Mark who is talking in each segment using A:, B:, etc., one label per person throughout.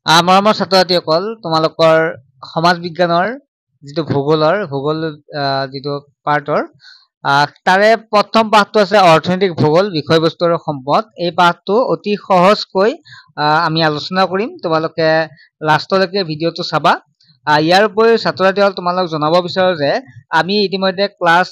A: মৰমৰ ছাত্ৰ ছাত্ৰীসকল তোমালোকৰ সমাজ বিজ্ঞানৰ যিটো ভূগোল যিটো পাৰ্টৰ তাৰে প্ৰথম পাঠটো আছে অৰ্থনৈতিক ভূগোল বিষয়বস্তু আৰু সম্পদ। এই পাঠটো অতি সহজকৈ আমি আলোচনা কৰিম, তোমালোকে লাষ্টলৈকে ভিডিঅ'টো চাবা। ইয়াৰ উপৰিও ছাত্ৰ ছাত্ৰীসকল তোমালোক জনাব বিচাৰো যে আমি ইতিমধ্যে ক্লাছ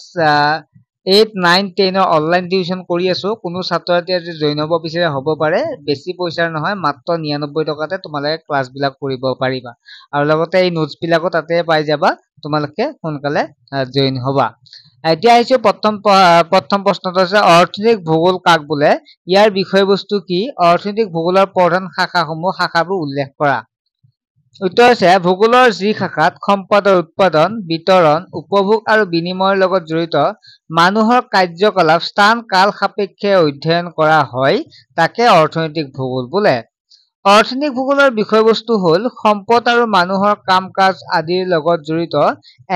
A: 8, 9, 10 অনলাইন টিউচন কৰি আছো। কোনো ছাত্ৰ ছাত্ৰীয়ে যদি জইন হ'ব বিচাৰে হ'ব পাৰে, বেছি পইচাৰ নহয়, মাত্ৰ 99 টকাতে তোমালোকে ক্লাছ বিলাক কৰিব পাৰিবা। আৰু লগতে এই নোটছ বিলাকো তাতে পাই যাবা, তোমালোকে সোনকালে জইন হ'বা। এতিয়া আহিছো প্ৰথম প্ৰশ্নটো আছে অৰ্থনৈতিক ভূগোল কাক বোলে, ইয়াৰ বিষয়বস্তু কি, অৰ্থনৈতিক ভূগোলৰ প্ৰধান শাখাবোৰ উল্লেখ কৰা। উত্তৰ হৈছে ভূগোলৰ যি শাখাত সম্পদৰ উৎপাদন, বিতৰণ, উপভোগ আৰু বিনিময়ৰ লগত জড়িত মানুহৰ কাৰ্যকলাপ স্থান কাল সাপেক্ষে অধ্যয়ন কৰা হয় তাকে অৰ্থনৈতিক ভূগোল বোলে। অৰ্থনৈতিক ভূগোলৰ বিষয়বস্তু হ'ল সম্পদ আৰু মানুহৰ কাম কাজ আদিৰ লগত জড়িত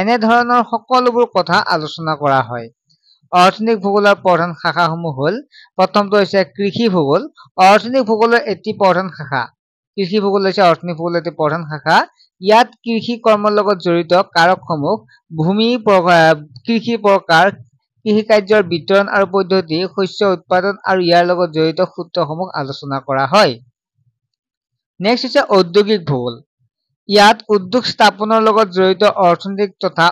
A: এনেধৰণৰ সকলোবোৰ কথা আলোচনা কৰা হয়। অৰ্থনৈতিক ভূগোলৰ প্ৰধান শাখাসমূহ হ'ল, প্ৰথমটো হৈছে কৃষি ভূগোল। অৰ্থনৈতিক ভূগোলৰ এটি প্ৰধান শাখা। কৃষি ভূগোল হৈছে অৰ্থনৈতিক ভূগোলৰ এটি প্ৰধান শাখা। ইয়াত কৃষি কৰ্মৰ লগত জড়িত কাৰকসমূহ, ভূমি, কৃষি প্ৰকাৰ, কৃষি কাৰ্যৰ বিতৰণ আৰু পদ্ধতি, শস্য উৎপাদন আৰু ইয়াৰ লগত জড়িত সূত্ৰসমূহ আলোচনা কৰা হয়। নেক্সট হৈছে ঔদ্যোগিক ভূগোল। ইয়াত উদ্যোগ স্থাপনৰ লগত জড়িত অৰ্থনৈতিক তথা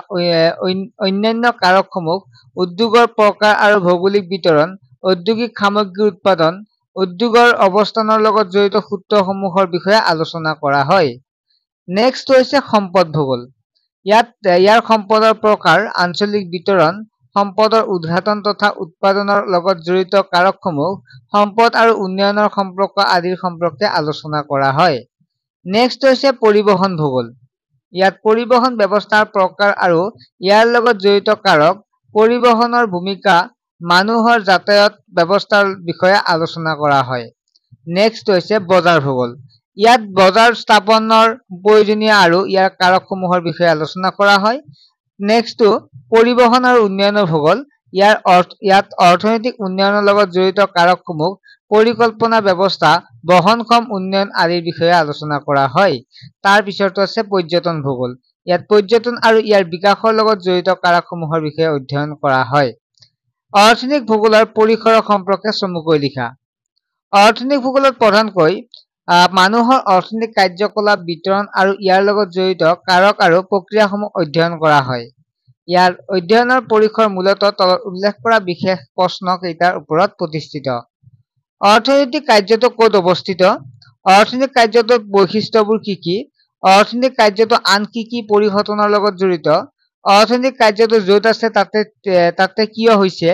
A: অন্যান্য কাৰকসমূহ, উদ্যোগৰ প্ৰকাৰ আৰু ভৌগোলিক বিতৰণ, ঔদ্যোগিক সামগ্ৰীৰ উৎপাদন, উদ্যোগৰ অৱস্থানৰ লগত জড়িত সূত্ৰসমূহৰ বিষয়ে আলোচনা কৰা হয়। নেক্সট হৈছে সম্পদ ভূগোল। ইয়াৰ সম্পদৰ প্ৰকাৰ, আঞ্চলিক বিতৰণ, সম্পদৰ উদ্ঘাটন তথা উৎপাদনৰ লগত জড়িত কাৰকসমূহ, সম্পদ আৰু উন্নয়নৰ সম্পৰ্ক আদিৰ সম্পৰ্কে আলোচনা কৰা হয়। নেক্সট হৈছে পৰিবহন ভূগোল। ইয়াত পৰিবহন ব্যৱস্থাৰ প্ৰকাৰ আৰু ইয়াৰ লগত জড়িত কাৰক, পৰিবহনৰ ভূমিকা, মানুহৰ যাতায়াত ব্যৱস্থাৰ বিষয়ে আলোচনা কৰা হয়। নেক্সট হৈছে বজাৰ ভূগোল। ইয়াত বজাৰ স্থাপনৰ প্ৰয়োজনীয় আৰু ইয়াৰ কাৰকসমূহৰ বিষয়ে আলোচনা কৰা হয়। নেক্সটটো পৰিবহন আৰু উন্নয়নৰ ভূগোল। ইয়াত অৰ্থনৈতিক উন্নয়নৰ লগত জড়িত কাৰকসমূহ, পৰিকল্পনা ব্যৱস্থা, বহনক্ষম উন্নয়ন আদিৰ বিষয়ে আলোচনা কৰা হয়। তাৰ পিছতো আছে পৰ্যটন ভূগোল। ইয়াত পৰ্যটন আৰু ইয়াৰ বিকাশৰ লগত জড়িত কাৰকসমূহৰ বিষয়ে অধ্যয়ন কৰা হয়। অৰ্থনৈতিক ভূগোলৰ পৰিসৰ সম্পৰ্কে চমুকৈ লিখা। অৰ্থনৈতিক ভূগোলত প্ৰধানকৈ মানুহৰ অৰ্থনৈতিক কাৰ্যকলাপ, বিতৰণ আৰু ইয়াৰ লগত জড়িত কাৰক আৰু প্ৰক্ৰিয়াসমূহ অধ্যয়ন কৰা হয়। ইয়াৰ অধ্যয়নৰ পৰিসৰ মূলতঃ তলত উল্লেখ কৰা বিশেষ প্ৰশ্ন কেইটাৰ ওপৰত প্ৰতিষ্ঠিত। অৰ্থনৈতিক কাৰ্যটো ক'ত অৱস্থিত, অৰ্থনৈতিক কাৰ্যটোৰ বৈশিষ্ট্যবোৰ কি কি, অৰ্থনৈতিক কাৰ্যটো আন কি কি পৰিঘটনাৰ লগত জড়িত, অৰ্থনৈতিক কাৰ্যটো য'ত আছে তাতে কিয় হৈছে,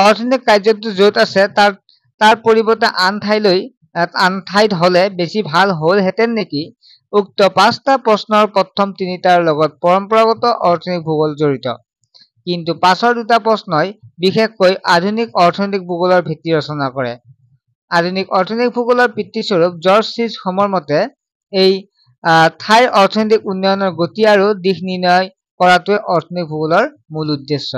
A: অৰ্থনৈতিক কাৰ্যটো য'ত আছে তাৰ পৰিৱৰ্তে আন ঠাইত হলে বেছি ভাল হলহেঁতেন নেকি। উক্ত 5টা প্ৰশ্নৰ প্ৰথম 3টাৰ লগত পৰম্পৰাগত অৰ্থনৈতিক ভূগোল জড়িত, কিন্তু পাছৰ 2টা প্ৰশ্নই বিশেষকৈ আধুনিক অৰ্থনৈতিক ভূগোলৰ ভিত্তি ৰচনা কৰে। আধুনিক অৰ্থনৈতিক ভূগোলৰ পিতৃস্বৰূপ জৰ্জ চি হোমৰ মতে এই ঠাইৰ অৰ্থনৈতিক উন্নয়নৰ গতি আৰু দিশ নিৰ্ণয় কৰাটোৱে অৰ্থনৈতিক ভূগোলৰ মূল উদ্দেশ্য।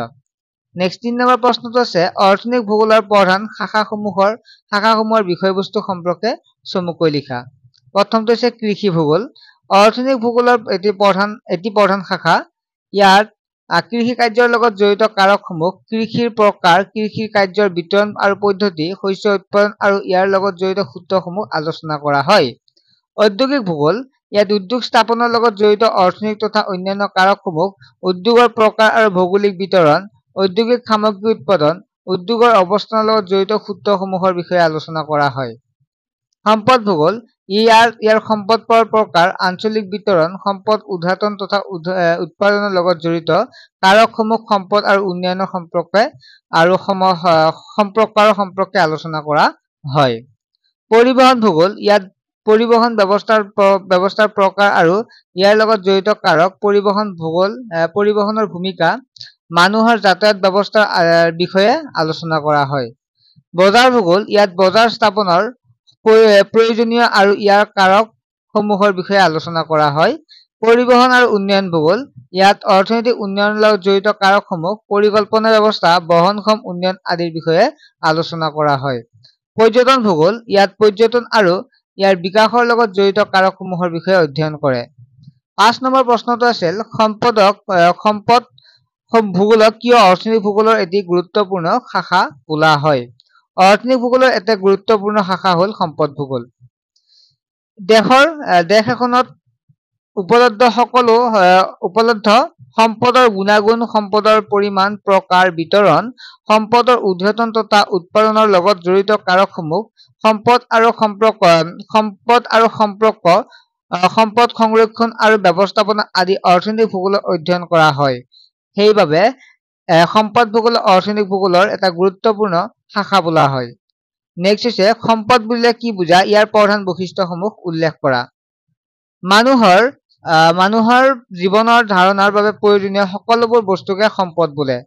A: নেক্সট 3 নম্বৰ প্ৰশ্নটো আছে অৰ্থনৈতিক ভূগোলৰ প্ৰধান শাখাসমূহৰ বিষয়বস্তু সম্পৰ্কে চমুকৈ লিখা। প্ৰথমটো হৈছে কৃষি ভূগোল। অৰ্থনৈতিক ভূগোলৰ এটি প্ৰধান শাখা। ইয়াত কৃষি কাৰ্যৰ লগত জড়িত কাৰকসমূহ, কৃষিৰ প্ৰকাৰ, কৃষি কাৰ্যৰ বিতৰণ আৰু পদ্ধতি, শস্য উৎপাদন আৰু ইয়াৰ লগত জড়িত সূত্ৰসমূহ আলোচনা কৰা হয়। ঔদ্যোগিক ভূগোল। ইয়াত উদ্যোগ স্থাপনৰ লগত জড়িত অৰ্থনৈতিক তথা অন্যান্য কাৰকসমূহ, উদ্যোগৰ প্ৰকাৰ আৰু ভৌগোলিক বিতৰণ, ঔদ্যোগিক সামগ্ৰী উৎপাদন, উদ্যোগৰ অৱস্থানৰ লগত জড়িত সূত্ৰসমূহৰ বিষয়ে আলোচনা কৰা হয়। সম্পদ ভূগোল। ইয়াৰ সম্পদৰ প্ৰকাৰ, আঞ্চলিক বিতৰণ, সম্পদ উদ্ঘাটন তথা উৎপাদনৰ লগত জড়িত কাৰকসমূহ, সম্পদ আৰু উন্নয়নৰ সম্পৰ্কে আলোচনা কৰা হয়। পৰিবহন ভূগোল। ইয়াত পৰিবহন ব্যৱস্থাৰ প্ৰকাৰ আৰু ইয়াৰ লগত জড়িত কাৰক, পৰিবহনৰ ভূমিকা, মানুহৰ যাতায়াত ব্যৱস্থাৰ বিষয়ে আলোচনা কৰা হয়। বজাৰ ভূগোল। ইয়াত বজাৰ স্থাপনৰ প্ৰয়োজনীয় আৰু ইয়াৰ কাৰক সমূহৰ বিষয়ে আলোচনা কৰা হয়। পৰিবহন আৰু উন্নয়ন ভূগোল। ইয়াত অৰ্থনৈতিক উন্নয়নৰ লগত জড়িত কাৰকসমূহ, পৰিকল্পনা ব্যৱস্থা, বহনক্ষম উন্নয়ন আদিৰ বিষয়ে আলোচনা কৰা হয়। পৰ্যটন ভূগোল। ইয়াত পৰ্যটন আৰু ইয়াৰ বিকাশৰ লগত জড়িত কাৰকসমূহৰ বিষয়ে অধ্যয়ন কৰে। 5 নম্বৰ প্ৰশ্নটো আছিল সম্পদ ভূগোলক কিয় অৰ্থনৈতিক ভূগোলৰ এটি গুৰুত্বপূৰ্ণ শাখা বোলা হয়। অৰ্থনৈতিক ভূগোলৰ এটা গুৰুত্বপূৰ্ণ শাখা হ'ল সম্পদ ভূগোল। দেশ এখনত উপলব্ধ সম্পদৰ গুণাগুণ, সম্পদৰ পৰিমাণ, প্ৰকাৰ, বিতৰণ, সম্পদৰ উদ্ঘাটন তথা উৎপাদনৰ লগত জড়িত কাৰকসমূহ, সম্পদ সংৰক্ষণ আৰু ব্যৱস্থাপনা আদি অৰ্থনৈতিক ভূগোলত অধ্যয়ন কৰা হয়। সেইবাবে সম্পদ ভূগোল অৰ্থনৈতিক ভূগোলৰ এটা গুৰুত্বপূৰ্ণ শাখা বোলা হয়। নেক্সট হৈছে সম্পদ বুলিলে কি বুজা, ইয়াৰ প্ৰধান বৈশিষ্ট্যসমূহ উল্লেখ কৰা। মানুহৰ জীৱনৰ ধাৰণৰ বাবে প্ৰয়োজনীয় সকলোবোৰ বস্তুকে সম্পদ বোলে।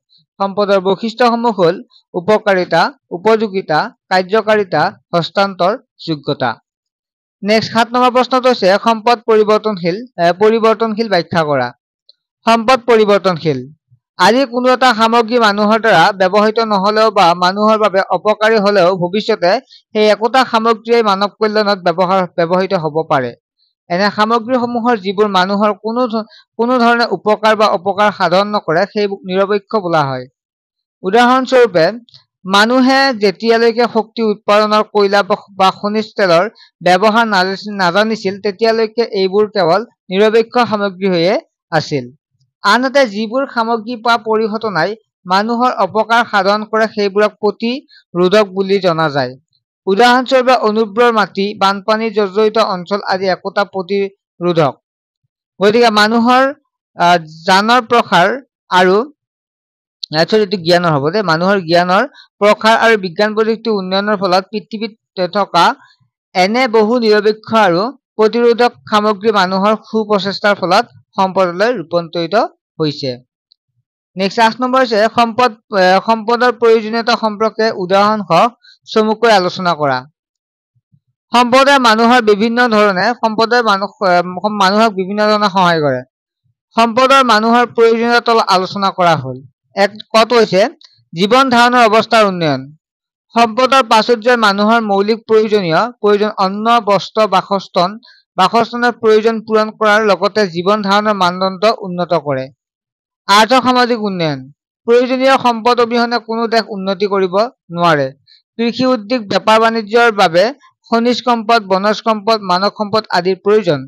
A: সম্পদৰ বৈশিষ্ট্যসমূহ হ'ল উপকাৰিতা, উপযোগিতা, কাৰ্যকাৰিতা, হস্তান্তৰ, যোগ্যতা। নেক্সট 7 নম্বৰ প্ৰশ্নটো হৈছে সম্পদ পৰিৱৰ্তনশীল ব্যাখ্যা কৰা। সম্পদ পৰিৱৰ্তনশীল। আজি কোনো এটা সামগ্ৰী মানুহৰ দ্বাৰা ব্যৱহৃত নহলেও বা মানুহৰ বাবে অপকাৰী হলেও ভৱিষ্যতে সেই একোটা সামগ্ৰীয়ে মানৱ কল্যাণত ব্যৱহৃত হ'ব পাৰে। এনে সামগ্ৰীসমূহৰ যিবোৰ মানুহৰ কোনো ধৰণে উপকাৰ বা অপকাৰ সাধন নকৰে সেইবোৰ নিৰপেক্ষ বোলা হয়। উদাহৰণস্বৰূপে, মানুহে যেতিয়ালৈকে শক্তি উৎপাদনৰ কয়লা বা খনিজ তেলৰ ব্যৱহাৰ নাজানিছিল তেতিয়ালৈকে এইবোৰ কেৱল নিৰপেক্ষ সামগ্ৰী হৈয়ে আছিল। আনহাতে যিবোৰ সামগ্ৰী বা পৰিঘটনাই মানুহৰ অপকাৰ সাধন কৰে সেইবোৰক প্ৰতিৰোধক বুলি জনা যায়। উদাহৰণস্বৰূপে অনুৰ্বৰ মাটি, বানপানী জৰ্জৰিত অঞ্চল আদি একোটা প্ৰতিৰোধক। গতিকে মানুহৰ জ্ঞানৰ প্ৰসাৰ আৰু বিজ্ঞান প্ৰযুক্তিৰ উন্নয়নৰ ফলত পৃথিৱীত থকা এনে বহু নিৰপেক্ষ আৰু প্ৰতিৰোধক সামগ্ৰী মানুহৰ সুপ্ৰচেষ্টাৰ ফলত সম্পদলৈ ৰূপান্তৰিত হৈছে। নেক্সট 8 নম্বৰ হৈছে সম্পদৰ প্ৰয়োজনীয়তা সম্পৰ্কে উদাহৰণসহ চমুকৈ আলোচনা কৰা। সম্পদে মানুহক বিভিন্ন ধৰণে সহায় কৰে। সম্পদৰ মানুহৰ প্ৰয়োজনীয়তা তলত আলোচনা কৰা হ'ল। কত হৈছে জীৱন ধাৰণৰ অৱস্থাৰ উন্নয়ন। সম্পদৰ প্ৰাচুৰ্যই মানুহৰ মৌলিক প্ৰয়োজন অন্ন, বস্ত্ৰ, বাসস্থানৰ প্ৰয়োজন পূৰণ কৰাৰ লগতে জীৱন ধাৰণৰ মানদণ্ড উন্নত কৰে। আৰ্থ-সামাজিক উন্নয়ন। প্ৰয়োজনীয় সম্পদ অবিহনে কোনো দেশ উন্নতি কৰিব নোৱাৰে। কৃষি উদ্যোগ, বেপাৰ বাণিজ্যৰ বাবে খনিজ সম্পদ, বনজ সম্পদ, মানৱ সম্পদ আদিৰ প্ৰয়োজন।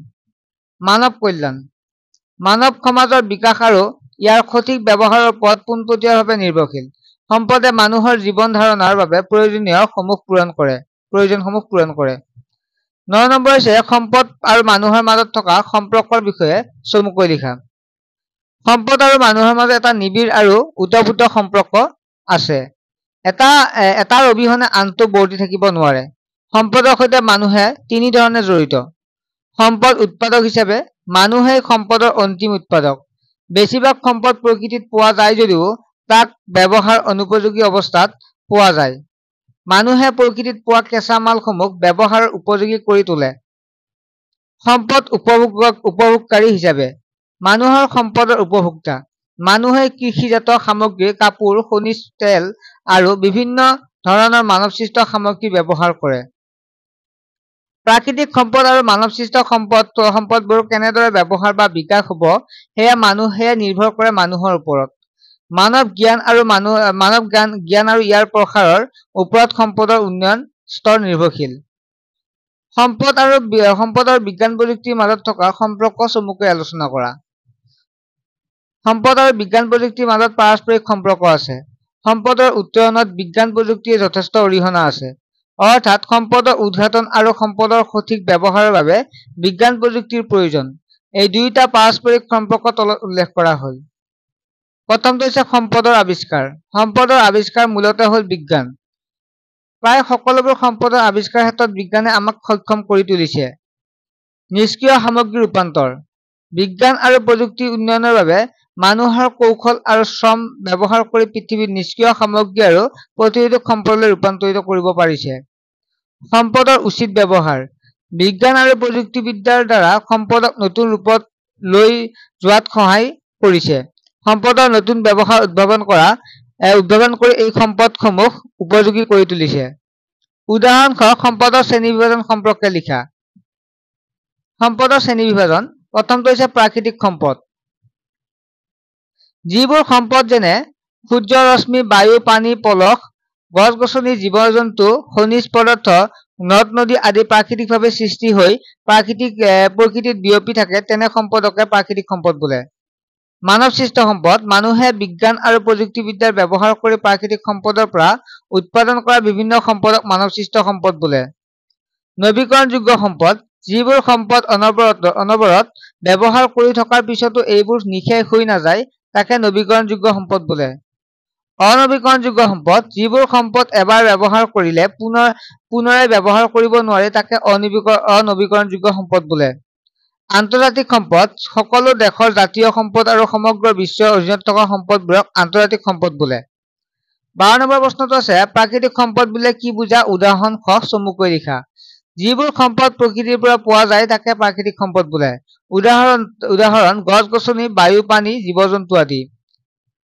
A: মানৱ কল্যাণ। মানৱ সমাজৰ বিকাশ আৰু ইয়াৰ সঠিক ব্যৱহাৰৰ ওপৰত পোনপটীয়াভাৱে নিৰ্ভৰশীল। সম্পদে মানুহৰ জীৱন ধাৰণৰ বাবে প্ৰয়োজনসমূহ পূৰণ কৰে। 9 নম্বৰ হৈছে সম্পদ আৰু মানুহৰ মাজত থকা সম্পৰ্কৰ বিষয়ে চমুকৈ লিখা। সম্পদ আৰু মানুহৰ মাজত এটা নিবিড় আৰু ওতঃপ্ৰোত সম্পৰ্ক আছে। এটাৰ অবিহনে আনটো বৰ্তি থাকিব নোৱাৰে। সম্পদৰ সৈতে মানুহে তিনি ধৰণে জড়িত। সম্পদ উৎপাদক হিচাপে মানুহেই সম্পদৰ অন্তিম উৎপাদক। বেছিভাগ সম্পদ প্ৰকৃতিত পোৱা যায় যদিও তাক ব্যৱহাৰ অনুপযোগী অৱস্থাত পোৱা যায়। মানুহে প্ৰকৃতিত পোৱা কেঁচা মালসমূহ ব্যৱহাৰৰ উপযোগী কৰি তোলে। সম্পদ উপভোগকাৰী হিচাপে মানুহৰ সম্পদৰ উপভোক্তা। মানুহে কৃষিজাত সামগ্ৰী, কাপোৰ, খনিজ তেল আৰু বিভিন্ন ধৰণৰ মানৱসৃষ্ট সামগ্ৰী ব্যৱহাৰ কৰে। প্ৰাকৃতিক সম্পদ আৰু মানৱসৃষ্ট সম্পদবোৰ কেনেদৰে ব্যৱহাৰ বা বিকাশ হ'ব সেয়া নিৰ্ভৰ কৰে মানুহৰ ওপৰত। মানৱ জ্ঞান আৰু ইয়াৰ প্ৰসাৰৰ ওপৰত সম্পদৰ উন্নয়ন স্তৰ নিৰ্ভৰশীল। সম্পদ আৰু বিজ্ঞান প্ৰযুক্তিৰ মাজত থকা সম্পৰ্ক চমুকৈ আলোচনা কৰা। সম্পদ আৰু বিজ্ঞান প্ৰযুক্তিৰ মাজত পাৰস্পৰিক সম্পৰ্ক আছে। সম্পদৰ উত্তৰণত বিজ্ঞান প্ৰযুক্তিৰ যথেষ্ট অৰিহণা আছে। অৰ্থাৎ সম্পদৰ উদ্ঘাটন আৰু সম্পদৰ সঠিক ব্যৱহাৰৰ বাবে বিজ্ঞান প্ৰযুক্তিৰ প্ৰয়োজন। এই দুয়োটা পাৰস্পৰিক সম্পৰ্ক তলত উল্লেখ কৰা হ'ল। প্ৰথমটো হৈছে সম্পদৰ আৱিষ্কাৰ। সম্পদৰ আৱিষ্কাৰ মূলতঃ হ'ল বিজ্ঞান। প্ৰায় সকলোবোৰ সম্পদৰ আৱিষ্কাৰৰ ক্ষেত্ৰত বিজ্ঞানে আমাক সক্ষম কৰি তুলিছে। নিষ্ক্ৰিয় সামগ্ৰী ৰূপান্তৰ। বিজ্ঞান আৰু প্ৰযুক্তিৰ উন্নয়নৰ বাবে মানুহৰ কৌশল আৰু শ্ৰম ব্যৱহাৰ কৰি পৃথিৱীত নিষ্ক্ৰিয় সামগ্ৰী আৰু প্ৰতিৰোধক সম্পদলৈ ৰূপান্তৰিত কৰিব পাৰিছে। সম্পদৰ উচিত ব্যৱহাৰ। বিজ্ঞান আৰু প্ৰযুক্তিবিদ্যাৰ দ্বাৰা সম্পদক নতুন ৰূপত লৈ যোৱাত সহায় কৰিছে। সম্পদৰ নতুন ব্যৱহাৰ উদ্ভাৱন কৰি এই সম্পদসমূহ উপযোগী কৰি তুলিছে। উদাহৰণসহ সম্পদৰ শ্ৰেণীবিভাজন সম্পৰ্কে লিখা। সম্পদৰ শ্ৰেণী বিভাজন প্ৰথমটো হৈছে প্ৰাকৃতিক সম্পদ যিবোৰ সম্পদ যেনে সূৰ্য ৰশ্মি বায়ু পানী পলস গছ-গছনি জীৱ-জন্তু খনিজ পদাৰ্থ নদ নদী আদি প্ৰাকৃতিকভাৱে সৃষ্টি হৈ প্ৰকৃতিত বিয়পি থাকে তেনে সম্পদকে প্ৰাকৃতিক সম্পদ বোলে মানৱ সৃষ্ট সম্পদ মানুহে বিজ্ঞান আৰু প্ৰযুক্তিবিদ্যাৰ ব্যৱহাৰ কৰি প্ৰাকৃতিক সম্পদৰ পৰা উৎপাদন কৰা বিভিন্ন সম্পদক মানৱ সৃষ্ট সম্পদ বোলে নৱীকৰণযোগ্য সম্পদ যিবোৰ সম্পদ অনবৰত ব্যৱহাৰ কৰি থকাৰ পিছতো এইবোৰ নিশেষ হৈ নাযায় তাকে নৱীকৰণযোগ্য সম্পদ বোলে অনৱীকৰণযোগ্য সম্পদ যিবোৰ সম্পদ এবাৰ ব্যৱহাৰ কৰিলে পুনৰাই ব্যৱহাৰ কৰিব নোৱাৰে তাকে অনৱীকৰণযোগ্য সম্পদ বোলে আন্তৰ্জাতিক সম্পদ সকলো দেশৰ জাতীয় সম্পদ আৰু সমগ্ৰ বিশ্বৰ অধীনত থকা সম্পদবোৰক আন্তৰ্জাতিক সম্পদ বোলে 12 নম্বৰ প্ৰশ্নটো আছে প্ৰাকৃতিক সম্পদ বুলিলে কি বুজা উদাহৰণ খ চমুকৈ লিখা যিবোৰ সম্পদ প্ৰকৃতিৰ পৰা পোৱা যায় তাকে প্ৰাকৃতিক সম্পদ বোলে উদাহৰণ গছ-গছনি বায়ু পানী জীৱ-জন্তু আদি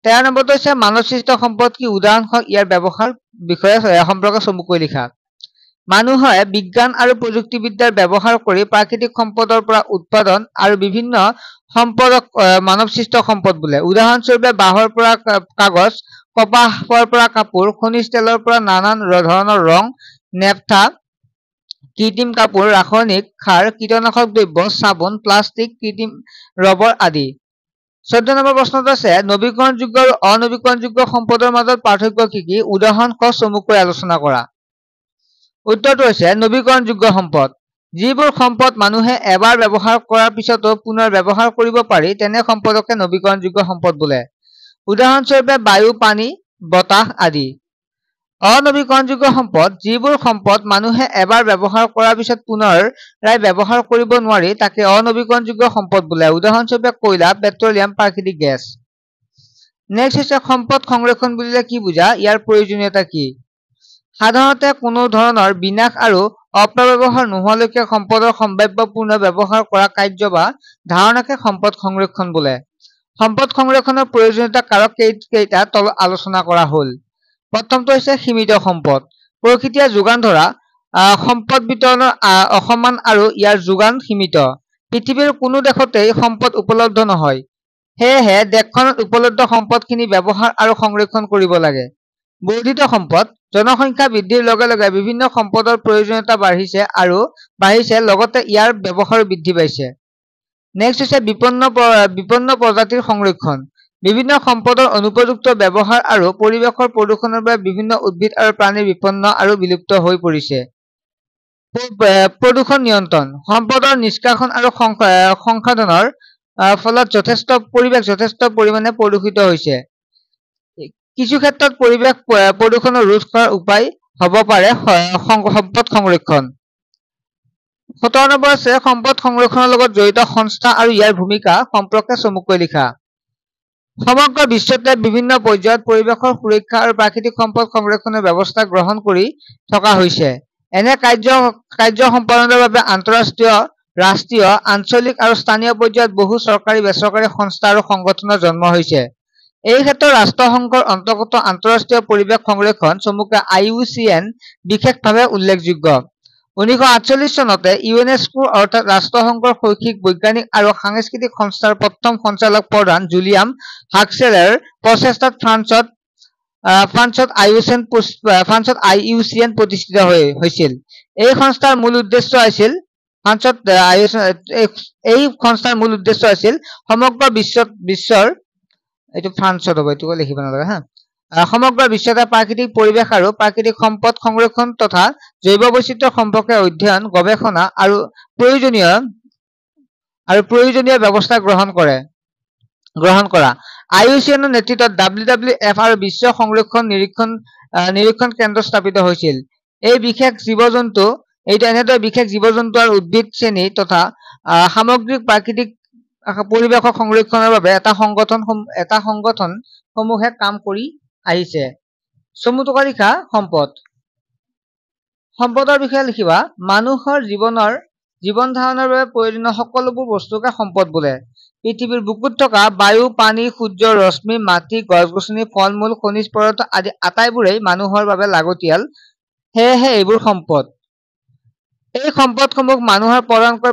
A: 13 নম্বৰটো হৈছে মানৱ সৃষ্ট সম্পদ কি উদাহৰণ খ ইয়াৰ ব্যৱহাৰ বিষয়ে সম্পৰ্কে চমুকৈ লিখা মানুহে বিজ্ঞান আৰু প্ৰযুক্তিবিদ্যাৰ ব্যৱহাৰ কৰি প্ৰাকৃতিক সম্পদৰ পৰা উৎপাদন আৰু বিভিন্ন সম্পদক মানৱ সৃষ্ট সম্পদ বোলে উদাহৰণস্বৰূপে বাঁহৰ পৰা কাগজ কপাহৰ পৰা কাপোৰ খনিজ তেলৰ পৰা নানান ধৰণৰ ৰং নেপথা কৃত্ৰিম কাপোৰ ৰাসায়নিক সাৰ কীটনাশক দ্ৰব্য সাবুন প্লাষ্টিক কৃত্ৰিম ৰবৰ আদি 14 নম্বৰ প্ৰশ্নটো আছে নৱীকৰণযোগ্য আৰু অনৱীকৰণযোগ্য সম্পদৰ মাজত পাৰ্থক্য কি উদাহৰণ ক চমুকৈ আলোচনা কৰা উত্তৰটো হৈছে নৱীকৰণযোগ্য সম্পদ যিবোৰ সম্পদ মানুহে এবাৰ ব্যৱহাৰ কৰাৰ পিছতো পুনৰ ব্যৱহাৰ কৰিব পাৰি তেনে সম্পদকে নৱীকৰণযোগ্য সম্পদ বোলে উদাহৰণস্বৰূপে বায়ু পানী বতাহ আদি অনৱীকৰণযোগ্য সম্পদ যিবোৰ সম্পদ মানুহে এবাৰ ব্যৱহাৰ কৰাৰ পিছত পুনৰাই ব্যৱহাৰ কৰিব নোৱাৰি তাকে অনৱীকৰণযোগ্য সম্পদ বোলে উদাহৰণস্বৰূপে কয়লা পেট্ৰলিয়াম প্ৰাকৃতিক গেছ নেক্সট হৈছে সম্পদ সংৰক্ষণ বুলিলে কি বুজা ইয়াৰ প্ৰয়োজনীয়তা কি সাধাৰণতে কোনো ধৰণৰ বিনাশ আৰু অপব্যৱহাৰ নোহোৱালৈকে সম্পদৰ সম্ভাৱ্য পুনৰ ব্যৱহাৰ কৰা কাৰ্য বা ধাৰণাকে সম্পদ সংৰক্ষণ বোলে সম্পদ সংৰক্ষণৰ প্ৰয়োজনীয়তা কাৰক কেইটা তল আলোচনা কৰা হ'ল প্ৰথমটো হৈছে সীমিত সম্পদ প্ৰকৃতিয়ে যোগান ধৰা সম্পদ বিতৰণৰ অসমান আৰু ইয়াৰ যোগান সীমিত পৃথিৱীৰ কোনো দেশতেই সম্পদ উপলব্ধ নহয় সেয়েহে দেশখনত উপলব্ধ সম্পদখিনি ব্যৱহাৰ আৰু সংৰক্ষণ কৰিব লাগে বৰ্ধিত সম্পদ জনসংখ্যা বৃদ্ধিৰ লগে লগে বিভিন্ন সম্পদৰ প্ৰয়োজনীয়তা বাঢ়িছে লগতে ইয়াৰ ব্যৱহাৰো বৃদ্ধি পাইছে নেক্সট হৈছে বিপন্ন প্ৰজাতিৰ সংৰক্ষণ বিভিন্ন সম্পদৰ অনুপযুক্ত ব্যৱহাৰ আৰু পৰিৱেশৰ প্ৰদূষণৰ বাবে বিভিন্ন উদ্ভিদ আৰু প্ৰাণী বিপন্ন আৰু বিলুপ্ত হৈ পৰিছে প্ৰদূষণ নিয়ন্ত্ৰণ সম্পদৰ নিষ্কাশন আৰু সংসাধনৰ ফলত পৰিৱেশ যথেষ্ট পৰিমাণে প্ৰদূষিত হৈছে কিছু ক্ষেত্ৰত পৰিৱেশ প্ৰদূষণ ৰোধ কৰাৰ উপায় হ'ব পাৰে সম্পদ সংৰক্ষণ 17 নম্বৰ আছে সম্পদ সংৰক্ষণৰ লগত জড়িত সংস্থা আৰু ইয়াৰ ভূমিকা সম্পৰ্কে চমুকৈ লিখা সমগ্ৰ বিশ্বতে বিভিন্ন পৰ্যায়ত পৰিৱেশৰ সুৰক্ষা আৰু প্ৰাকৃতিক সম্পদ সংৰক্ষণৰ ব্যৱস্থা গ্ৰহণ কৰি থকা হৈছে এনে কাৰ্য সম্পাদনৰ বাবে আন্তঃৰাষ্ট্ৰীয় ৰাষ্ট্ৰীয় আঞ্চলিক আৰু স্থানীয় পৰ্যায়ত বহু চৰকাৰী বেচৰকাৰী সংস্থা আৰু সংগঠনৰ জন্ম হৈছে এই ক্ষেত্ৰত ৰাষ্ট্ৰসংঘৰ অন্তৰ্গত আন্তঃৰাষ্ট্ৰীয় পৰিৱেশ সংৰক্ষণ চমুকৈ IUCN বিশেষভাৱে উল্লেখযোগ্য 1948 চনতে ইউনেস্কো অৰ্থাৎ ৰাষ্ট্ৰসংঘৰ শৈক্ষিক বৈজ্ঞানিক আৰু সাংস্কৃতিক সংস্থাৰ প্ৰথম সঞ্চালক প্ৰধান জুলিয়াম হাক্সলেৰ প্ৰচেষ্টাত ফ্ৰান্সত IUCN প্ৰতিষ্ঠিত হৈছিল এই সংস্থাৰ মূল উদ্দেশ্য আছিল সমগ্ৰ বিশ্বৰ এইটো ফ্ৰান্সত হ'ব এইটো লিখিব নালাগে হা সমগ্ৰ বিশ্বতে প্ৰাকৃতিক পৰিৱেশ আৰু প্ৰাকৃতিক সম্পদ সংৰক্ষণ তথা জৈৱ বৈচিত্ৰ্য সম্পৰ্কে অধ্যয়ন গৱেষণা আৰু প্ৰয়োজনীয় ব্যৱস্থা গ্ৰহণ কৰা IUCNৰ নেতৃত্বত WWF আৰু বিশ্ব সংৰক্ষণ নিৰীক্ষণ কেন্দ্ৰ স্থাপিত হৈছিল এই বিশেষ জীৱ-জন্তু আৰু উদ্ভিদ শ্ৰেণী তথা সামগ্ৰিক প্ৰাকৃতিক পৰিৱেশৰ সংৰক্ষণৰ বাবে এটা সংগঠন সমূহে কাম কৰি আহিছে চমুকৈ লিখা সম্পদৰ বিষয়ে লিখিবা মানুহৰ জীৱন ধাৰণৰ বাবে প্ৰয়োজনীয় সকলোবোৰ বস্তুকে সম্পদ বোলে পৃথিৱীৰ বুকুত থকা বায়ু পানী সূৰ্য ৰশ্মি মাটি গছ-গছনি ফল-মূল খনিজ পদাৰ্থ আদি আটাইবোৰেই মানুহৰ বাবে লাগতিয়াল সেয়েহে এইবোৰ সম্পদ এই সম্পদসমূহ মানুহৰ প্ৰদানকৰ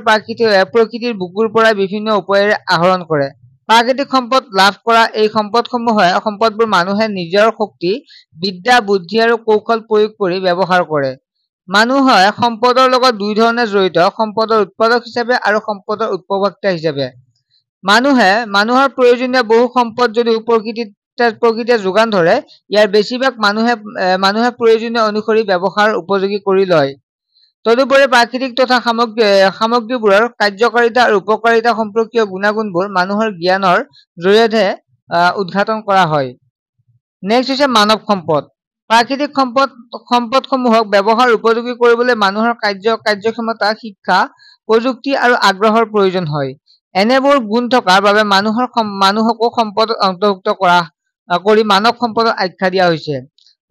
A: প্ৰকৃতিৰ বুকুৰ পৰা বিভিন্ন উপায়েৰে আহৰণ কৰে। প্ৰাকৃতিক সম্পদ লাভ কৰা এই সম্পদবোৰ মানুহে নিজৰ শক্তি, বিদ্যা, বুদ্ধি আৰু কৌশল প্ৰয়োগ কৰি ব্যৱহাৰ কৰে। মানুহে সম্পদৰ লগত দুই ধৰণে জড়িত, সম্পদৰ উৎপাদক হিচাপে আৰু সম্পদৰ উপভোক্তা হিচাপে। মানুহৰ প্ৰয়োজনীয় বহু সম্পদ যদিও প্ৰকৃতিয়ে যোগান ধৰে, ইয়াৰ বেছিভাগ মানুহে প্ৰয়োজনীয় অনুসৰি ব্যৱহাৰ উপযোগী কৰি লয়। তদুপৰি প্ৰাকৃতিক তথা সামগ্ৰীবোৰৰ কাৰ্যকাৰিতা আৰু উপকাৰিতা সম্পৰ্কীয় গুণাগুণবোৰ মানুহৰ জ্ঞানৰ জৰিয়তে উদ্ঘাটন কৰা হয়। নেক্সট হৈছে মানৱ সম্পদ। প্ৰাকৃতিক সম্পদসমূহক ব্যৱহাৰ উপযোগী কৰিবলৈ মানুহৰ কাৰ্যক্ষমতা, শিক্ষা, প্ৰযুক্তি আৰু আগ্ৰহৰ প্ৰয়োজন হয়। এনেবোৰ গুণ থকাৰ বাবে মানুহকো সম্পদত অন্তৰ্ভুক্ত কৰি মানৱ সম্পদৰ আখ্যা দিয়া হৈছে।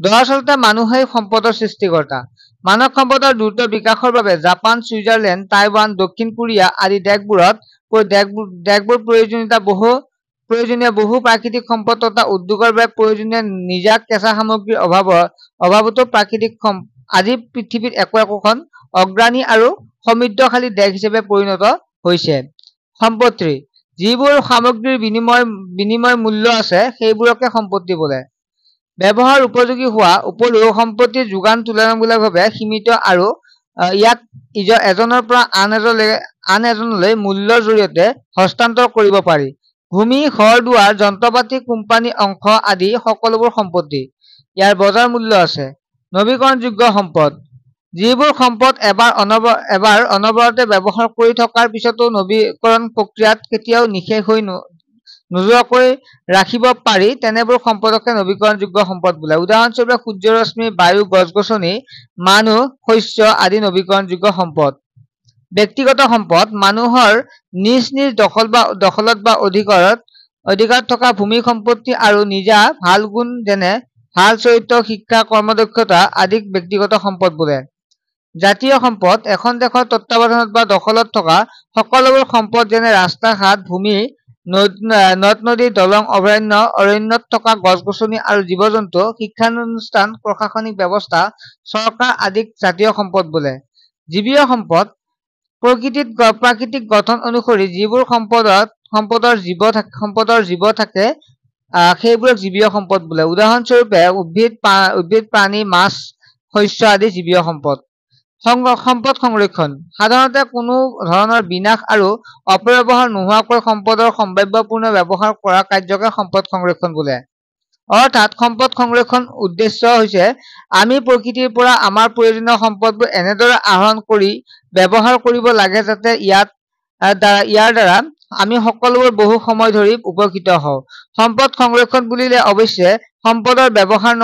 A: দৰাচলতে মানুহেই সম্পদৰ সৃষ্টিকৰ্তা। মানৱ সম্পদৰ দ্ৰুত বিকাশৰ বাবে জাপান, ছুইজাৰলেণ্ড, টাইৱান, দক্ষিণ কোৰিয়া আদি দেশবোৰ প্ৰয়োজনীয় বহু প্ৰাকৃতিক সম্পদ তথা উদ্যোগৰ বাবে প্ৰয়োজনীয় নিজা কেঁচা সামগ্ৰীৰ অভাৱতো আজি পৃথিৱীত একোখন অগ্ৰণী আৰু সমৃদ্ধশালী দেশ হিচাপে পৰিণত হৈছে। সম্পত্তি, যিবোৰ সামগ্ৰীৰ বিনিময় মূল্য আছে সেইবোৰকে সম্পত্তি বোলে। ব্যৱহাৰ উপযোগী হোৱা উপৰিও সম্পত্তিৰ যোগান তুলনামূলকভাৱে সীমিত আৰু ইয়াক এজনৰ পৰা আন এজনলৈ মূল্যৰ জৰিয়তে হস্তান্তৰ কৰিব পাৰি। ভূমি, ঘৰ-দুৱাৰ, যন্ত্ৰপাতি, কোম্পানী, অংশ আদি সকলোবোৰ সম্পত্তি। ইয়াৰ বজাৰ মূল্য আছে। নৱীকৰণযোগ্য সম্পদ, যিবোৰ সম্পদ এবাৰ অনবৰতে ব্যৱহাৰ কৰি থকাৰ পিছতো নৱীকৰণ প্ৰক্ৰিয়াত কেতিয়াও নিঃশেষ হৈ নোযোৱাকৈ ৰাখিব পাৰি, তেনেবোৰ সম্পদকে নৱীকৰণযোগ্য সম্পদ বোলে। উদাহৰণস্বৰূপে সূৰ্যৰশ্মি, বায়ু, গছ-গছনি, মানুহ, শস্য আদি নৱীকৰণযোগ্য সম্পদ। ব্যক্তিগত সম্পদ, মানুহৰ নিজ দখলত বা অধিকাৰত থকা ভূমি, সম্পত্তি আৰু নিজা ভাল গুণ যেনে ভাল চৰিত্ৰ, শিক্ষা, কৰ্মদক্ষতা আদিক ব্যক্তিগত সম্পদ বোলে। জাতীয় সম্পদ, এখন দেশৰ তত্ত্বাৱধানত বা দখলত থকা সকলোবোৰ সম্পদ যেনে ৰাস্তা-ঘাট, ভূমি, নদ-নদী, দলং, অৰণ্যত থকা গছ-গছনি আৰু জীৱ-জন্তু, শিক্ষানুষ্ঠান, প্ৰশাসনিক ব্যৱস্থা, চৰকাৰ আদিক জাতীয় সম্পদ বোলে। জীৱীয় সম্পদ, প্ৰাকৃতিক গঠন অনুসৰি যিবোৰ সম্পদৰ জীৱ থাকে সেইবোৰক জীৱীয় সম্পদ বোলে। উদাহৰণস্বৰূপে উদ্ভিদ, প্ৰাণী, মাছ, শস্য আদি জীৱীয় সম্পদ। সম্পদ সংৰক্ষণ, সাধাৰণতে কোনো ধৰণৰ বিনাশ আৰু অপব্যৱহাৰ নোহোৱাকৈ সম্পদৰ সম্ভাৱ্যপূৰ্ণ ব্যৱহাৰ কৰা কাৰ্যকে সম্পদ সংৰক্ষণ বোলে। অৰ্থাৎ সম্পদ সংৰক্ষণ উদ্দেশ্য হৈছে আমি প্ৰকৃতিৰ পৰা আমাৰ প্ৰয়োজনীয় সম্পদবোৰ এনেদৰে আহৰণ কৰি ব্যৱহাৰ কৰিব লাগে যাতে ইয়াৰ দ্বাৰা আমি সকলোবোৰ বহু সময় ধৰি উপকৃত হওঁ। সম্পদ সংৰক্ষণ বুলিলে অৱশ্যে সম্পদ ব্যৱহাৰ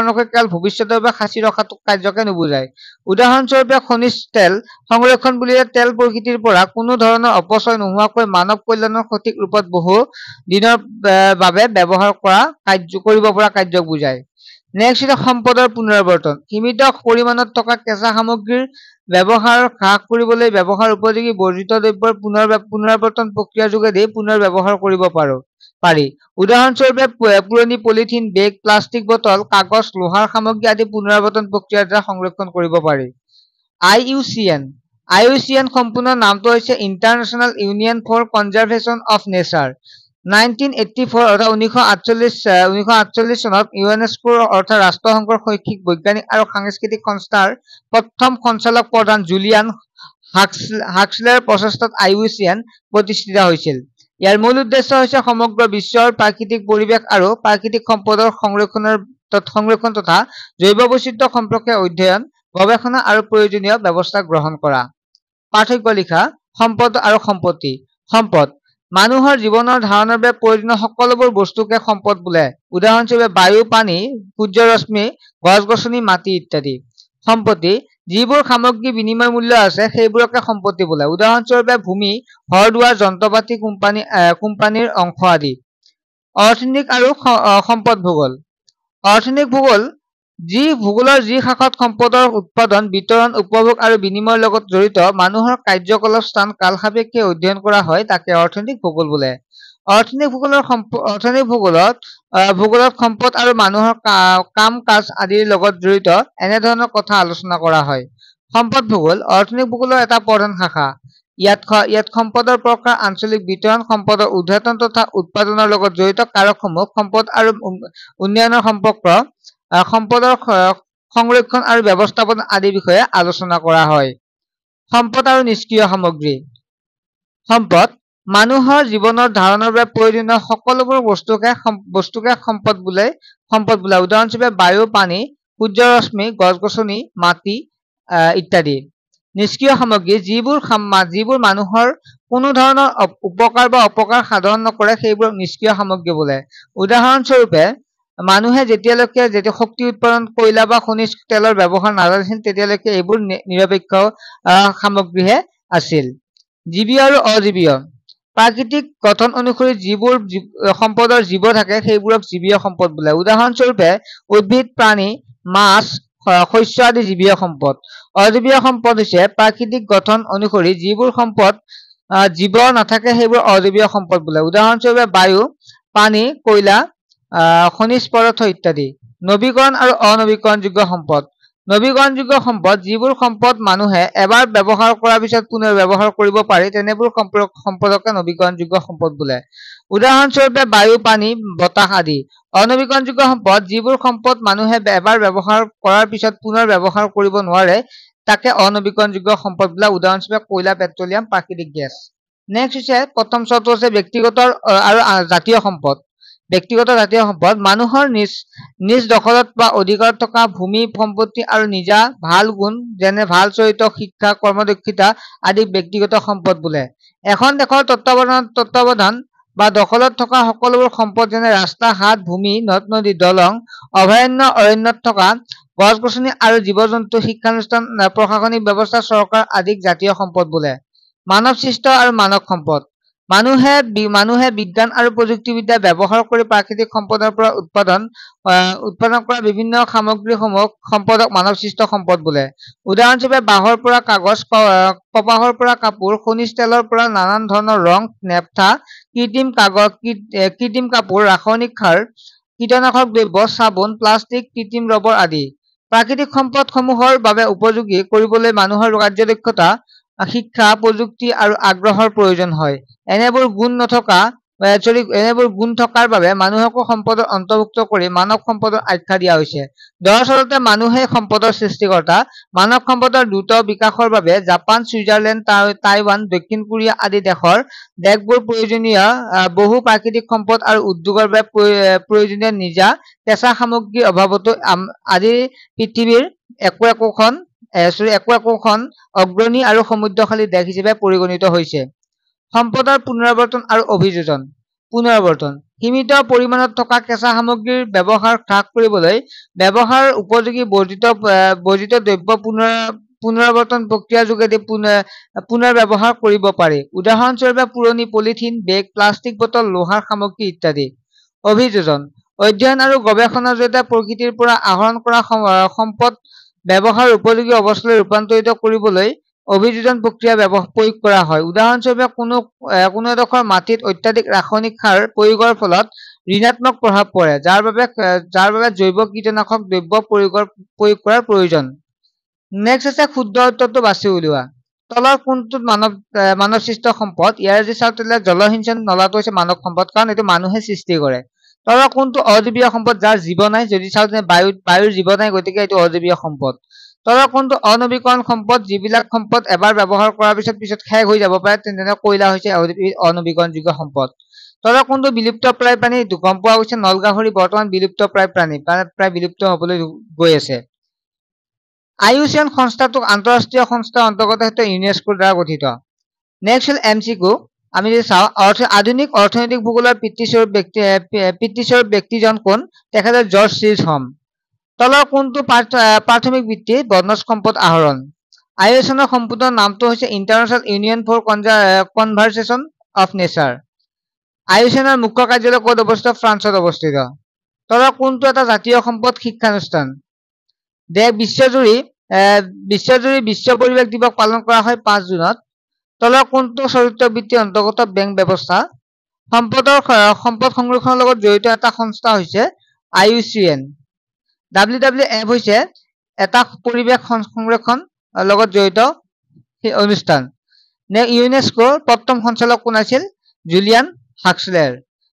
A: নকৰি কেৱল ভৱিষ্যতৰ বাবে সাঁচি ৰখা কাৰ্যকে নুবুজায়। উদাহৰণস্বৰূপে খনিজ তেল সংৰক্ষণ বুলিলে তেল প্ৰকৃতিৰ পৰা কোনো ধৰণৰ অপচয় নোহোৱাকৈ মানৱ কল্যাণৰ সঠিক ৰূপত বহু দিনৰ বাবে ব্যৱহাৰ কৰিব পৰা কাৰ্যক বুজায়। নেক্সট হৈছে সম্পদৰ পুনৰাৱৰ্তন। সীমিত পৰিমাণত থকা কেঁচা সামগ্ৰীৰ ব্যৱহাৰ হ্ৰাস কৰিবলৈ ব্যৱহাৰ উপযোগী বৰ্জিত দ্ৰব্যৰ পুনৰাৱৰ্তন প্ৰক্ৰিয়াৰ যোগেদি পুনৰ ব্যৱহাৰ কৰিব পাৰি। উদাহৰণস্বৰূপে পুৰণি পলিথিন, বেগ, প্লাষ্টিক বটল, কাগজ, লোহাৰ সামগ্ৰী আদি পুনৰাৱৰ্তন প্ৰক্ৰিয়াৰ দ্বাৰা সংৰক্ষণ কৰিব পাৰি। IUCN সম্পূৰ্ণ নামটো হৈছে international union for conservation of nature. 1984 অৰ্থাৎ 1948 চনত ইউনেস্কো অৰ্থাৎ ৰাষ্ট্ৰসংঘৰ শৈক্ষিক, বৈজ্ঞানিক আৰু সাংস্কৃতিক সংস্থাৰ প্ৰথম সঞ্চালক প্ৰধান জুলিয়ান হাক্সলেৰ প্ৰচেষ্টাত IUCN প্ৰতিষ্ঠিত হৈছিল। ইয়াৰ মূল উদ্দেশ্য হৈছে সমগ্ৰ বিশ্বৰ প্ৰাকৃতিক পৰিৱেশ আৰু প্ৰাকৃতিক সম্পদৰ সংৰক্ষণ তথা জৈৱ বৈচিত্ৰ্য সম্পৰ্কে অধ্যয়ন, গৱেষণা আৰু প্ৰয়োজনীয় ব্যৱস্থা গ্ৰহণ কৰা। পাৰ্থক্য লিখা। সম্পদ আৰু সম্পত্তি। সম্পদ, মানুহৰ জীৱনৰ ধাৰণৰ বাবে প্ৰয়োজনীয় সকলোবোৰ বস্তুকে সম্পদ বোলে। উদাহৰণস্বৰূপে বায়ু, পানী, সূৰ্যৰশ্মি, গছ-গছনি, মাটি ইত্যাদি। সম্পত্তি, যিবোৰ সামগ্ৰী বিনিময় মূল্য আছে সেইবোৰকে সম্পত্তি বোলে। উদাহৰণস্বৰূপে ভূমি, ঘৰ-দুৱাৰ, যন্ত্ৰপাতি, কোম্পানীৰ অংশ আদি। অৰ্থনৈতিক আৰু সম্পদ ভূগোল। অৰ্থনৈতিক ভূগোল, ভূগোলৰ যি শাখাত সম্পদৰ উৎপাদন, বিতৰণ, উপভোগ আৰু বিনিময়ৰ লগত জড়িত মানুহৰ কাৰ্যকলাপ স্থান কাল সাপেক্ষে অধ্যয়ন কৰা হয় তাকে অৰ্থনৈতিক ভূগোল বোলে। অৰ্থনৈতিক ভূগোলত সম্পদ আৰু মানুহৰ কাম-কাজ আদিৰ লগত জড়িত এনেধৰণৰ কথা আলোচনা কৰা হয়। সম্পদ ভূগোল অৰ্থনৈতিক ভূগোলৰ এটা প্ৰধান শাখা। ইয়াত সম্পদৰ প্ৰকাৰ, আঞ্চলিক বিতৰণ, সম্পদৰ উদ্ঘাটন তথা উৎপাদনৰ লগত জড়িত কাৰকসমূহ, সম্পদ আৰু উন্নয়নৰ সম্পৰ্ক, সম্পদৰ সংৰক্ষণ আৰু ব্যৱস্থাপনা আদিৰ বিষয়ে আলোচনা কৰা হয়। সম্পদ আৰু নিষ্ক্ৰিয় সামগ্ৰী। সম্পদ মানুহৰ জীৱনৰ ধাৰণৰ বাবে প্ৰয়োজনীয় সকলোবোৰ বস্তুকে সম্পদ বোলে। উদাহৰণস্বৰূপে বায়ু, পানী, সূৰ্যৰ ৰশ্মি, গছ-গছনি, মাটি ইত্যাদি। নিষ্ক্ৰিয় সামগ্ৰী যিবোৰ মানুহৰ কোনো ধৰণৰ উপকাৰ বা অপকাৰ সাধন নকৰে সেইবোৰক নিষ্ক্ৰিয় সামগ্ৰী বোলে। উদাহৰণস্বৰূপে মানুহে যেতিয়ালৈকে শক্তি উৎপাদন, কয়লা বা খনিজ তেলৰ ব্যৱহাৰ নাজানিছিল তেতিয়ালৈকে এইবোৰ নিৰপেক্ষ সামগ্ৰীহে আছিল। জীৱীয় আৰু অজীৱীয়। প্ৰাকৃতিক গঠন অনুসৰি যিবোৰ সম্পদৰ জীৱ থাকে সেইবোৰক জীৱীয় সম্পদ বোলে। উদাহৰণস্বৰূপে উদ্ভিদ, প্ৰাণী, মাছ, শস্য আদি জীৱীয় সম্পদ। অজীৱীয় সম্পদ হৈছে প্ৰাকৃতিক গঠন অনুসৰি যিবোৰ সম্পদ জীৱ নাথাকে সেইবোৰ অজীৱীয় সম্পদ বোলে। উদাহৰণস্বৰূপে বায়ু, পানী, কয়লা, খনিজ পদাৰ্থ ইত্যাদি। নৱীকৰণ আৰু অনৱীকৰণযোগ্য সম্পদ। নৱীকৰণযোগ্য সম্পদ যিবোৰ সম্পদ মানুহে এবাৰ ব্যৱহাৰ কৰাৰ পিছত পুনৰ ব্যৱহাৰ কৰিব পাৰি তেনেবোৰ সম্পদকে নৱীকৰণযোগ্য সম্পদ বোলে। উদাহৰণস্বৰূপে বায়ু, পানী, বতাহ আদি। অনৱীকৰণযোগ্য সম্পদ যিবোৰ সম্পদ মানুহে এবাৰ ব্যৱহাৰ কৰাৰ পিছত পুনৰ ব্যৱহাৰ কৰিব নোৱাৰে তাকে অনৱীকৰণযোগ্য সম্পদ বোলে। উদাহৰণস্বৰূপে কয়লা, পেট্ৰলিয়াম, প্ৰাকৃতিক গেছ। নেক্সট হৈছে প্ৰথম স্তৰটো হৈছে ব্যক্তিগত আৰু জাতীয় সম্পদ। ব্যক্তিগত জাতীয় সম্পদ মানুহৰ নিজ দখলত বা অধিকাৰত থকা ভূমি, সম্পত্তি আৰু নিজা ভাল গুণ যেনে ভাল চৰিত্ৰ, শিক্ষা, কৰ্মদক্ষতা আদি ব্যক্তিগত সম্পদ বোলে। এখন দেশৰ তত্ত্বাৱধান বা দখলত থকা সকলোবোৰ সম্পদ যেনে ৰাস্তা, ঘাট, ভূমি, নদ-নদী, দলং, অভয়াৰণ্য, অৰণ্যত থকা গছ-গছনি আৰু জীৱ-জন্তু, শিক্ষানুষ্ঠান, প্ৰশাসনিক ব্যৱস্থা, চৰকাৰ আদিক জাতীয় সম্পদ বোলে। মানৱ সৃষ্ট আৰু মানৱ সম্পদ। মানুহে বিজ্ঞান আৰু প্ৰযুক্তিবিদ্যা ব্যৱহাৰ কৰি প্ৰাকৃতিক সম্পদৰ পৰা উৎপাদন কৰা বিভিন্ন সামগ্ৰীসমূহ সম্পদক মানৱ সৃষ্ট সম্পদ বোলে। উদাহৰণস্বৰূপে বাঁহৰ পৰা কাগজ, কপাহৰ পৰা কাপোৰ, খনিজ তেলৰ পৰা নানান ধৰণৰ ৰং, নেপথা, কৃত্ৰিম কাপোৰ, ৰাসায়নিক সাৰ, কীটনাশক দ্ৰব্য, চাবোন, প্লাষ্টিক, কৃত্ৰিম ৰবৰ আদি। প্ৰাকৃতিক সম্পদসমূহৰ বাবে উপযোগী কৰিবলৈ মানুহৰ কাৰ্যদক্ষতা, শিক্ষা, প্ৰযুক্তি আৰু আগ্ৰহৰ প্ৰয়োজন হয়। এনেবোৰ গুণ থকাৰ বাবে মানুহকো সম্পদৰ অন্তৰ্ভুক্ত কৰি মানৱ সম্পদৰ আখ্যা দিয়া হৈছে। দৰাচলতে মানুহেই সম্পদৰ সৃষ্টিকৰ্তা। মানৱ সম্পদৰ দ্ৰুত বিকাশৰ বাবে জাপান, ছুইজাৰলেণ্ড, টাইৱান, দক্ষিণ কোৰিয়া আদি দেশবোৰ প্ৰয়োজনীয় বহু প্ৰাকৃতিক সম্পদ আৰু উদ্যোগৰ বাবে প্ৰয়োজনীয় নিজা কেঁচা সামগ্ৰীৰ অভাৱতো আজি পৃথিৱীৰ একো একোখন অগ্ৰণী আৰু সমৃদ্ধশালী দেশ হিচাপে পৰিগণিত হৈছে। সম্পদৰ পুনৰাৱৰ্তন আৰু অভিযোজন। পুনৰাৱৰ্তন সীমিত পৰিমাণত থকা কেঁচা সামগ্ৰীৰ ব্যৱহাৰ হ্ৰাস কৰিবলৈ ব্যৱহাৰ উপযোগী বৰ্জিত দ্ৰব্য পুনৰাৱৰ্তন প্ৰক্ৰিয়াৰ যোগেদি পুনৰ ব্যৱহাৰ কৰিব পাৰি। উদাহৰণস্বৰূপে পুৰণি পলিথিন, বেগ, প্লাষ্টিক বটল, লোহাৰ সামগ্ৰী ইত্যাদি। অভিযোজন অধ্যয়ন আৰু গৱেষণাৰ জৰিয়তে প্ৰকৃতিৰ পৰা আহৰণ কৰা সম্পদ ব্যৱহাৰ উপযোগী অৱস্থালৈ ৰূপান্তৰিত কৰিবলৈ অভিযোজন প্ৰক্ৰিয়া প্ৰয়োগ কৰা হয়। উদাহৰণস্বৰূপে কোনো এডোখৰ মাটিত অত্যাধিক ৰাসায়নিক সাৰ প্ৰয়োগৰ ফলত ঋণাত্মক প্ৰভাৱ পৰে যাৰ বাবে জৈৱ কীটনাশক দ্ৰব্য প্ৰয়োগ কৰাৰ প্ৰয়োজন। নেক্সট আছে শুদ্ধ উত্তৰটো বাছি উলিওৱা। তলৰ কোনটো মানৱ সৃষ্ট সম্পদ? ইয়াৰ যদি চাওঁ তেতিয়াহ'লে জলসিঞ্চন নলাটো হৈছে মানৱ সম্পদ কাৰণ এইটো মানুহে সৃষ্টি কৰে। তলৰ কোনটো অজীৱীয় সম্পদ যাৰ জীৱ নাই? যদি চাওঁ তেনে বায়ুৰ জীৱ নাই গতিকে এইটো অজীৱীয় সম্পদ। তলৰ কোনটো অনৱীকৰণ সম্পদ? যিবিলাক সম্পদ এবাৰ ব্যৱহাৰ কৰাৰ পিছত শেষ হৈ যাব পাৰে তেনে কয়লা হৈছে অনৱীকৰণযোগ্য সম্পদ। তলৰ কোনটো বিলুপ্তপ্ৰায় প্ৰাণী? গম পোৱা গৈছে নলগাহৰি বৰ্তমান বিলুপ্তপ্ৰায় প্ৰাণী, প্ৰায় বিলুপ্ত হবলৈ গৈ আছে। IUCN সংস্থাটোক আন্তঃৰাষ্ট্ৰীয় সংস্থাৰ অন্তৰ্গত ইউনেস্কোৰ দ্বাৰা গঠিত। নেক্সট হ'ল MCQ। আমি যদি চাওঁ আধুনিক অৰ্থনৈতিক ভূগোলৰ পিতৃস্বৰূপ ব্যক্তিজন কোন? তেখেত জৰ্জ চিজ হোম। তলৰ কোনটো প্ৰাথমিক বৃত্তি? বনজ সম্পদ আহৰণ। IUCNৰ সম্পূৰ্ণ নামটো হৈছে international union for conservation of nature. IUCNৰ মুখ্য কাৰ্যালয় ক'ত অৱস্থিত? ফ্ৰান্সত অৱস্থিত। তলৰ কোনটো এটা জাতীয় সম্পদ? শিক্ষানুষ্ঠান। বিশ্বজুৰি বিশ্ব পৰিৱেশ দিৱস পালন কৰা হয় 5 জুনত। তলৰ কোনটো চৰিত্ৰ বৃত্তিৰ অন্তৰ্গত? বেংক ব্যৱস্থা। সম্পদ সংৰক্ষণৰ লগত জড়িত এটা সংস্থা হৈছে IUCN। WWF হৈছে এটা পৰিৱেশ সংৰক্ষণ লগত জড়িত সেই অনুষ্ঠান ইউনেস্কোৰ প্ৰথম সঞ্চালক কোন আছিল জুলিয়ান হাক্সলেৰ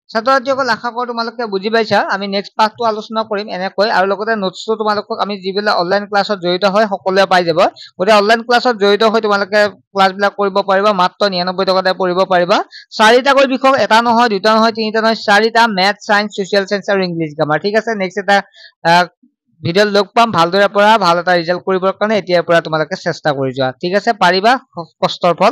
A: ছাত্ৰ ছাত্ৰীসকল আশা কৰোঁ তোমালোকে বুজি পাইছা আমি নেক্সট পাঠটো আলোচনা কৰিম এনেকৈ আৰু লগতে নোটছটো তোমালোকক আমি যিবিলাক অনলাইন ক্লাছত জড়িত হয় সকলোৱে পাই যাব গতিকে অনলাইন ক্লাছত জড়িত হৈ তোমালোকে ক্লাছবিলাক কৰিব পাৰিবা মাত্ৰ 99 টকাতে পঢ়িব পাৰিবা চাৰিটাকৈ বিষয় এটা নহয় দুটা নহয় তিনিটা নহয় চাৰিটা মেথ সায়েন্স সোশ্যাল সায়েন্স আৰু ইংলিছ গ্ৰামাৰ ঠিক আছে নেক্সট এটা ভিডিঅ লগ পাম ভালদৰে পঢ়া ভাল এটা ৰিজাল্ট কৰিবৰ কাৰণে এতিয়াৰ পৰা তোমালোকে চেষ্টা কৰি যোৱা ঠিক আছে পাৰিবা কষ্টৰ ফল